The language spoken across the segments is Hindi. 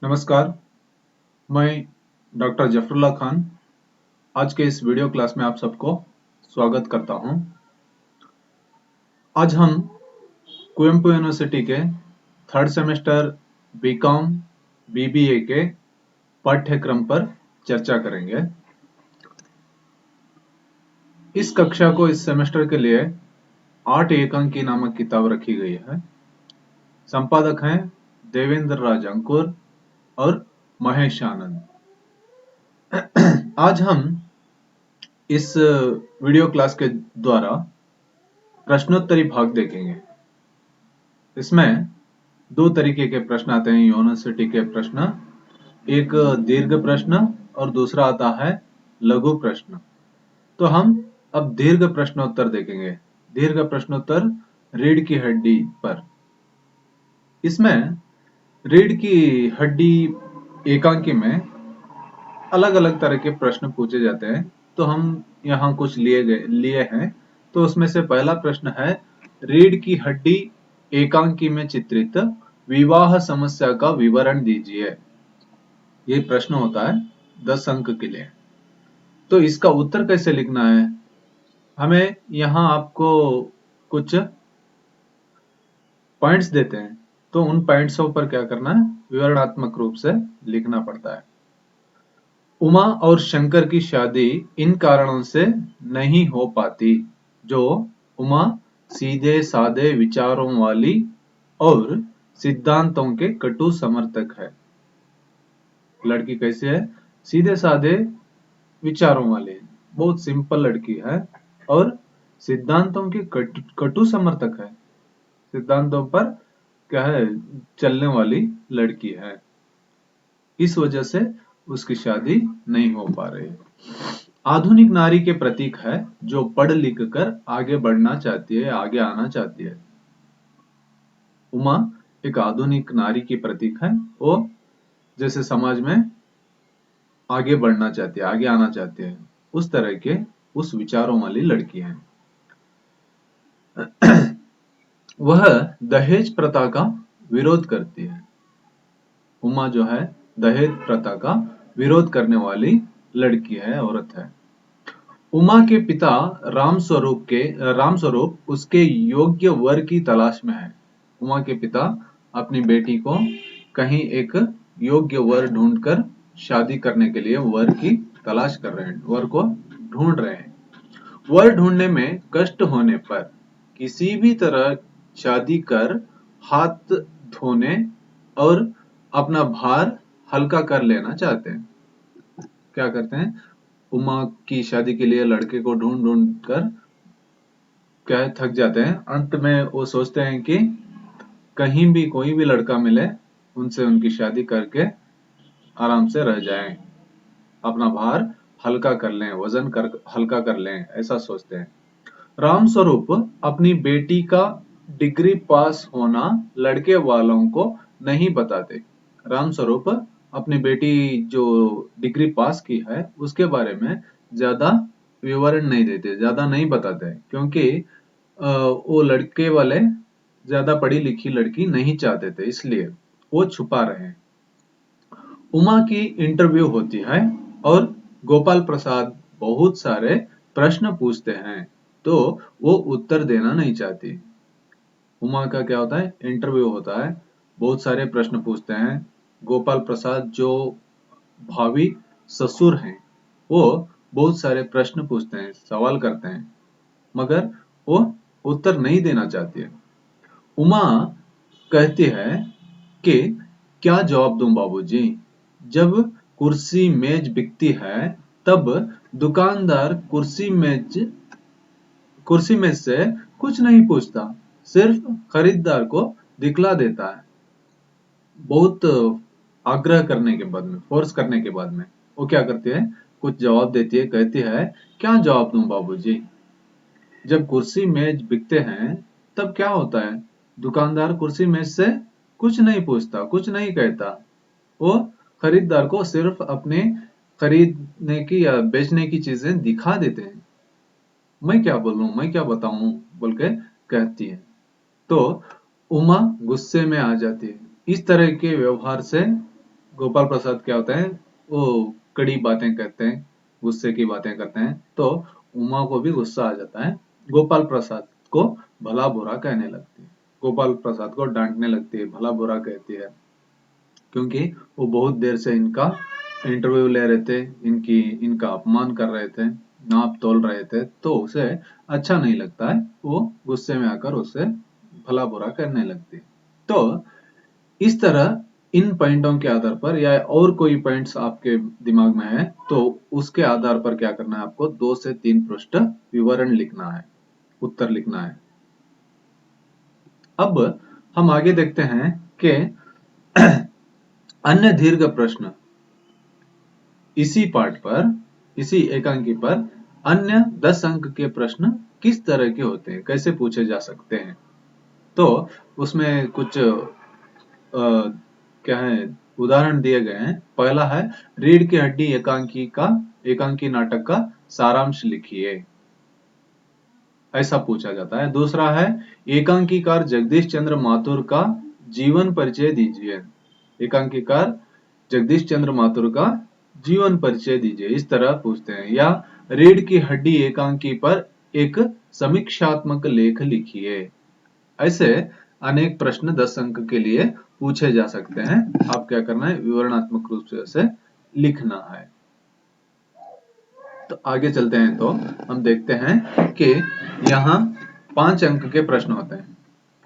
नमस्कार, मैं डॉक्टर जफरुल्लाह खान आज के इस वीडियो क्लास में आप सबको स्वागत करता हूं। आज हम कुवेंपु यूनिवर्सिटी के थर्ड सेमेस्टर बीकॉम बीबीए के पाठ्यक्रम पर चर्चा करेंगे। इस कक्षा को इस सेमेस्टर के लिए 8 एकांकी नामक किताब रखी गई है। संपादक हैं देवेंद्र राज अंकुर और महेश आनंद। आज हम इस वीडियो क्लास के द्वारा प्रश्नोत्तरी भाग देखेंगे। इसमें दो तरीके के प्रश्न आते हैं यूनिवर्सिटी के प्रश्न, एक दीर्घ प्रश्न और दूसरा आता है लघु प्रश्न। तो हम अब दीर्घ प्रश्नोत्तर देखेंगे। दीर्घ प्रश्नोत्तर रीढ़ की हड्डी पर। इसमें रीढ़ की हड्डी एकांकी में अलग अलग तरह के प्रश्न पूछे जाते हैं। तो हम यहाँ कुछ लिए हैं। तो उसमें से पहला प्रश्न है, रीढ़ की हड्डी एकांकी में चित्रित विवाह समस्या का विवरण दीजिए। ये प्रश्न होता है 10 अंक के लिए। तो इसका उत्तर कैसे लिखना है? हमें यहाँ आपको कुछ पॉइंट्स देते हैं, तो उन पॉइंट्सों पर क्या करना है, विवरणात्मक रूप से लिखना पड़ता है। उमा और शंकर की शादी इन कारणों से नहीं हो पाती। जो उमा सीधे साधे विचारों वाली और सिद्धांतों के कटु समर्थक है। लड़की कैसी है? सीधे साधे विचारों वाली, बहुत सिंपल लड़की है और सिद्धांतों के कटु समर्थक है। सिद्धांतों पर क्या है, चलने वाली लड़की है। इस वजह से उसकी शादी नहीं हो पा रही। आधुनिक नारी के प्रतीक है जो पढ़ लिख कर आगे बढ़ना चाहती है, आगे आना चाहती है। उमा एक आधुनिक नारी की प्रतीक है। वो जैसे समाज में आगे बढ़ना चाहती है, आगे आना चाहती है, उस तरह के उस विचारों वाली लड़की है। वह दहेज प्रथा का विरोध करती है। उमा जो है दहेज प्रथा का विरोध करने वाली लड़की है, औरत है। उमा के पिता रामस्वरूप उसके योग्य वर की तलाश में है। उमा के पिता अपनी बेटी को कहीं एक योग्य वर ढूंढकर शादी करने के लिए वर की तलाश कर रहे हैं, वर को ढूंढ रहे हैं। वर ढूंढने में कष्ट होने पर किसी भी तरह शादी कर हाथ धोने और अपना भार हल्का कर लेना चाहते हैं। क्या करते हैं, उमा की शादी के लिए लड़के को ढूंढ ढूंढ कर क्या है, थक जाते हैं। अंत में वो सोचते हैं कि कहीं भी कोई भी लड़का मिले, उनसे उनकी शादी करके आराम से रह जाएं, अपना भार हल्का कर लें, वजन कर हल्का कर लें, ऐसा सोचते हैं। रामस्वरूप अपनी बेटी का डिग्री पास होना लड़के वालों को नहीं बताते। रामस्वरूप अपनी बेटी जो डिग्री पास की है उसके बारे में ज्यादा विवरण नहीं देते, ज्यादा नहीं बताते, क्योंकि वो लड़के वाले ज्यादा पढ़ी लिखी लड़की नहीं चाहते थे, इसलिए वो छुपा रहे हैं। उमा की इंटरव्यू होती है और गोपाल प्रसाद बहुत सारे प्रश्न पूछते हैं, तो वो उत्तर देना नहीं चाहती। उमा का क्या होता है, इंटरव्यू होता है, बहुत सारे प्रश्न पूछते हैं। गोपाल प्रसाद जो भावी ससुर हैं, वो बहुत सारे प्रश्न पूछते हैं, सवाल करते हैं, मगर वो उत्तर नहीं देना चाहती है। उमा कहती है कि क्या जवाब दूं बाबूजी? जब कुर्सी मेज बिकती है तब दुकानदार कुर्सी मेज से कुछ नहीं पूछता, सिर्फ खरीदार को दिखला देता है। बहुत आग्रह करने के बाद में, फोर्स करने के बाद में वो क्या करती है, कुछ जवाब देती है। कहती है, क्या जवाब दूं बाबूजी? जब कुर्सी मेज बिकते हैं तब क्या होता है, दुकानदार कुर्सी मेज से कुछ नहीं पूछता, कुछ नहीं कहता, वो खरीदार को सिर्फ अपने खरीदने की या बेचने की चीजें दिखा देते हैं। मैं क्या बोलूं, मैं क्या बताऊं बोल के कहती है। तो उमा गुस्से में आ जाती है। इस तरह के व्यवहार से गोपाल प्रसाद क्या होते हैं, वो कड़ी बातें कहते हैं, गुस्से की बातें करते हैं, तो उमा को भी गुस्सा आ जाता है, गोपाल प्रसाद को भला बुरा कहने लगती है, गोपाल प्रसाद को डांटने लगती है, भला बुरा कहती है, क्योंकि वो बहुत देर से इनका इंटरव्यू ले रहे थे, इनका अपमान कर रहे थे, नाप तोल रहे थे, तो उसे अच्छा नहीं लगता है, वो गुस्से में आकर उससे भला बुरा करने लगती है। तो इस तरह इन पॉइंटों के आधार पर या और कोई पॉइंट्स आपके दिमाग में है तो उसके आधार पर क्या करना है, आपको 2 से 3 पृष्ठ विवरण लिखना है, उत्तर लिखना है। अब हम आगे देखते हैं कि अन्य दीर्घ प्रश्न इसी पाठ पर, इसी एकांकी पर अन्य 10 अंक के प्रश्न किस तरह के होते हैं, कैसे पूछे जा सकते हैं। तो उसमें कुछ क्या है, उदाहरण दिए गए हैं। पहला है रीढ़ की हड्डी एकांकी नाटक का सारांश लिखिए, ऐसा पूछा जाता है। दूसरा है एकांकीकार जगदीश चंद्र माथुर का जीवन परिचय दीजिए, एकांकीकार जगदीश चंद्र माथुर का जीवन परिचय दीजिए, इस तरह पूछते हैं। या रीढ़ की हड्डी एकांकी पर एक समीक्षात्मक लेख लिखिए। ऐसे अनेक प्रश्न 10 अंक के लिए पूछे जा सकते हैं। आप क्या करना है, विवरणात्मक रूप से उसे लिखना है। तो आगे चलते हैं, तो हम देखते हैं कि यहाँ 5 अंक के प्रश्न होते हैं,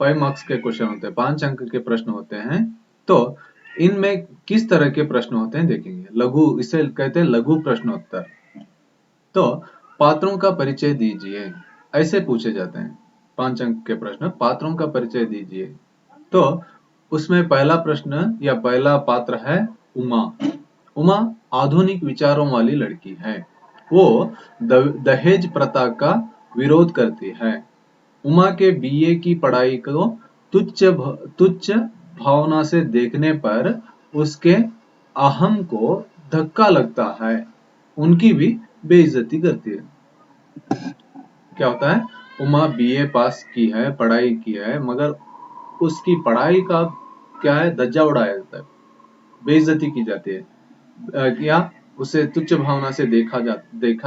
5 मार्क्स के क्वेश्चन होते हैं, 5 अंक के प्रश्न होते हैं। तो इनमें किस तरह के प्रश्न होते हैं देखेंगे। लघु, इसे कहते हैं लघु प्रश्नोत्तर। तो पात्रों का परिचय दीजिए, ऐसे पूछे जाते हैं 5 अंक के प्रश्न, पात्रों का परिचय दीजिए। तो उसमें पहला प्रश्न या पहला पात्र है उमा। उमा आधुनिक विचारों वाली लड़की है, वो दहेज प्रथा का विरोध करती है। उमा के बीए की पढ़ाई को तुच्छ भावना से देखने पर उसके अहम को धक्का लगता है, उनकी भी बेइज्जती करती है। क्या होता है, उमा बीए पास की है, पढ़ाई की है, मगर उसकी पढ़ाई का क्या है, धज्जा उड़ाया जाता है, बेइज्जती की जाती है, या उसे तुच्छ भावना से देखा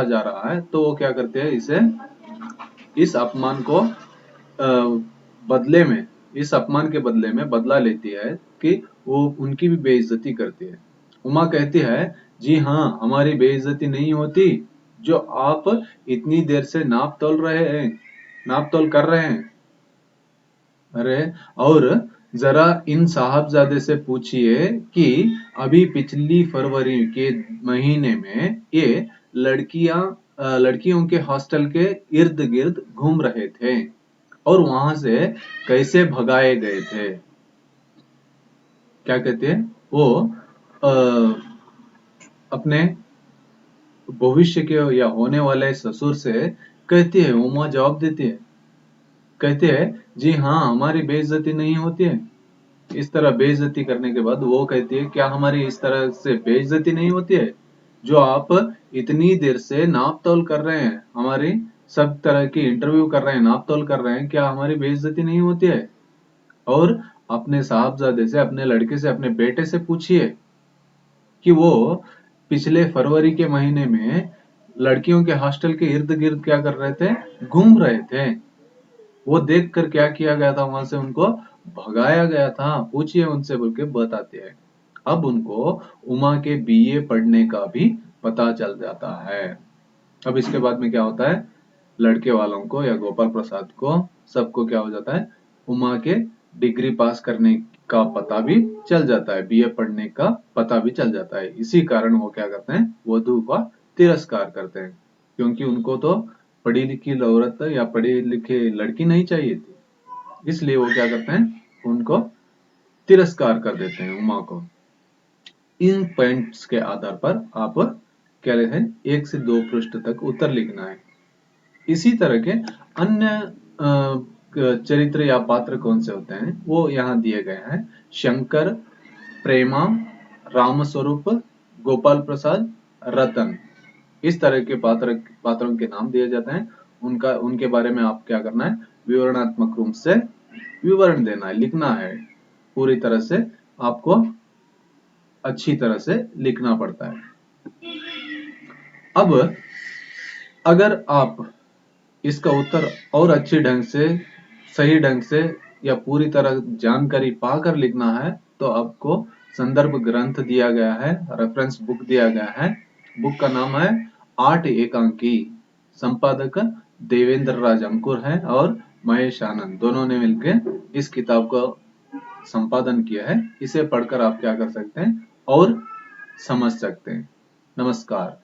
जा रहा है। तो वो क्या करते हैं, इस अपमान को बदले में, इस अपमान के बदले में बदला लेती है कि वो उनकी भी बेइज्जती करती है। उमा कहती है, जी हाँ, हमारी बेइज्जती नहीं होती, जो आप इतनी देर से नाप तोल कर रहे हैं। अरे, और जरा इन साहबजादे से पूछिए कि अभी पिछली फरवरी के महीने में ये लड़कियों के हॉस्टल के इर्द गिर्द घूम रहे थे और वहां से कैसे भगाए गए थे। क्या कहते हैं वो, अपने भविष्य के या होने वाले ससुर से कहती है, उमा जवाब देती है, कहते हैं, जी हाँ, हमारी बेइज्जती नहीं होती है। इस तरह बेइज्जती करने के बाद वो कहती है, क्या हमारी इस तरह से बेइज्जती नहीं होती है, जो आप इतनी देर से नाप तोल कर रहे हैं, हमारी सब तरह की इंटरव्यू कर रहे हैं, नाप तोल कर रहे हैं, क्या हमारी बेइज्जती नहीं होती है। और अपने साहबजादे से, अपने लड़के से, अपने बेटे से पूछिए कि वो पिछले फरवरी के महीने में लड़कियों के हॉस्टल के इर्द गिर्द क्या कर रहे थे, घूम रहे थे। वो देखकर क्या किया गया था, वहां से उनको भगाया गया था, पूछिए उनसे, बोल के बताते हैं। अब उनको उमा के बीए पढ़ने का भी पता चल जाता है। अब इसके बाद में क्या होता है, लड़के वालों को या गोपाल प्रसाद को सबको क्या हो जाता है, उमा के डिग्री पास करने का पता भी चल जाता है, बीए पढ़ने का पता भी चल जाता है। इसी कारण वो क्या करते हैं, वधू का तिरस्कार करते हैं, क्योंकि उनको तो पढ़ी लिखी औरत या पढ़ी लिखी लड़की नहीं चाहिए थी, इसलिए वो क्या करते हैं, उनको तिरस्कार कर देते हैं, उमा को। इन पॉइंट्स के आधार पर आप क्या लिखें, 1 से 2 पृष्ठ तक उत्तर लिखना है। इसी तरह के अन्य चरित्र या पात्र कौन से होते हैं वो यहाँ दिए गए हैं। शंकर, प्रेमा, रामस्वरूप, गोपाल प्रसाद, रतन, इस तरह के पात्रों के नाम दिए जाते हैं। उनके बारे में आप क्या करना है, विवरणात्मक रूप से विवरण देना है, लिखना है, पूरी तरह से आपको अच्छी तरह से लिखना पड़ता है। अब अगर आप इसका उत्तर और अच्छी ढंग से, सही ढंग से या पूरी तरह जानकारी पाकर लिखना है तो आपको संदर्भ ग्रंथ दिया गया है, रेफरेंस बुक दिया गया है। बुक का नाम है 8 एकांकी। संपादक देवेंद्र राज अंकुर है और महेश आनंद, दोनों ने मिलकर इस किताब का संपादन किया है। इसे पढ़कर आप क्या कर सकते हैं और समझ सकते हैं। नमस्कार।